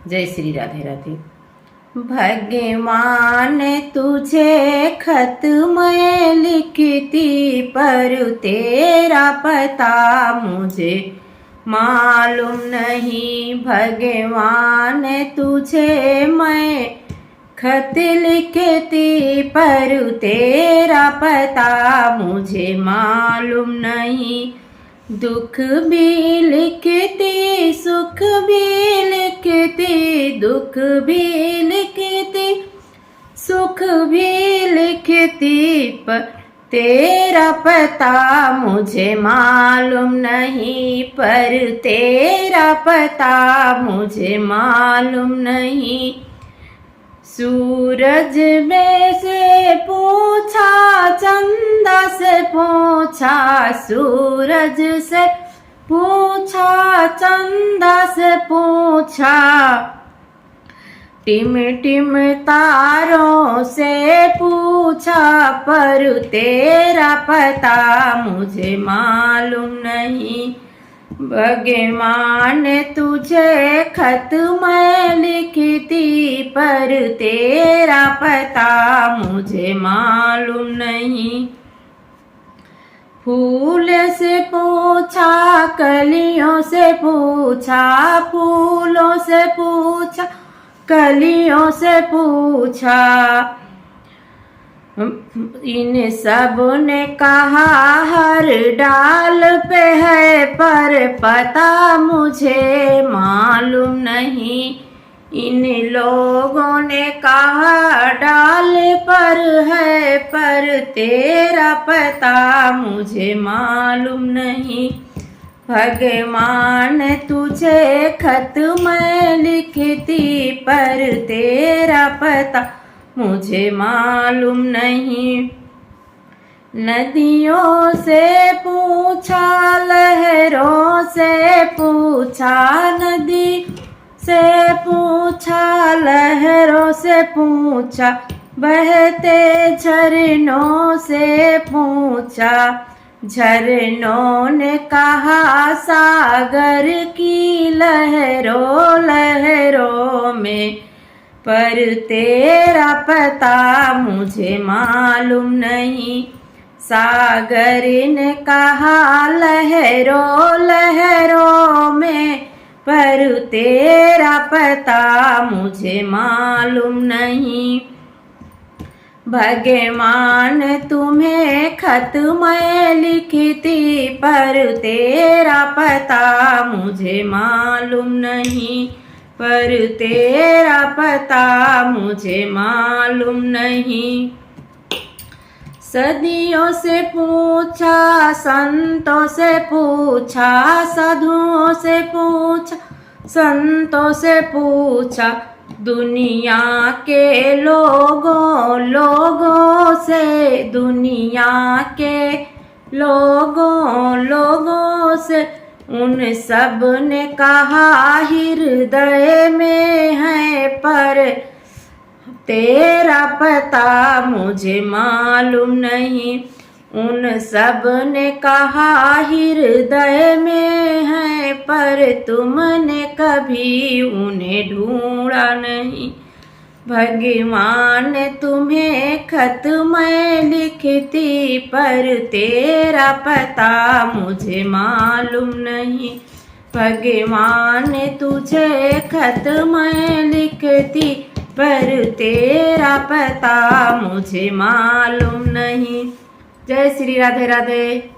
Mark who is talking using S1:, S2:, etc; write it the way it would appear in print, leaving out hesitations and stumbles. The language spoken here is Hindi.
S1: जय श्री राधे राधे। भगवान तुझे खत मैं लिखती, पर तेरा पता मुझे मालूम नहीं। भगवान तुझे मैं खत लिखती, पर तेरा पता मुझे मालूम नहीं। दुख भी लिखती, सुख भी लिखती, दुख भी लिखती, सुख भी लिखती, पर तेरा पता मुझे मालूम नहीं। पर तेरा पता मुझे मालूम नहीं। सूरज में से पूछा, चंदा से पूछा, सूरज से पूछा, चंदा से पूछा, टिम टिम तारों से पूछा, पर तेरा पता मुझे मालूम नहीं। भगवान तुझे खत मैं लिखती, पर तेरा पता मुझे मालूम नहीं। फूल से पूछा, कलियों से पूछा, फूलों से पूछा, कलियों से पूछा, इन सब ने कहा हर डाल पे है, पर पता मुझे मालूम नहीं। इन लोगों ने कहा डाल पर है, पर तेरा पता मुझे मालूम नहीं। भगवान तुझे खत मैं लिखती, पर तेरा पता मुझे मालूम नहीं। नदियों से पूछा, लहरों से पूछा, नदी से पूछा, लहरों से पूछा, बहते झरनों से पूछा, झरनों ने कहा सागर की लहरों लहरों में, पर तेरा पता मुझे मालूम नहीं। सागर ने कहा लहरों लहरों में, पर तेरा पता मुझे मालूम नहीं। भगवान तुम्हें खत मैं लिखती, पर तेरा पता मुझे मालूम नहीं। पर तेरा पता मुझे मालूम नहीं। सदियों से पूछा, संतों से पूछा, साधुओं से पूछा, संतों से पूछा, दुनिया के लोगों से, दुनिया के लोगों से, उन सब ने कहा हृदय में है, पर तेरा पता मुझे मालूम नहीं। उन सब ने कहा हृदय में है, पर तुमने कभी उन्हें ढूंढा नहीं। भगवान तुम्हें खत मैं लिखती, पर तेरा पता मुझे मालूम नहीं। भगवान तुझे खत मैं लिखती, पर तेरा पता मुझे मालूम नहीं। जय श्री राधे राधे।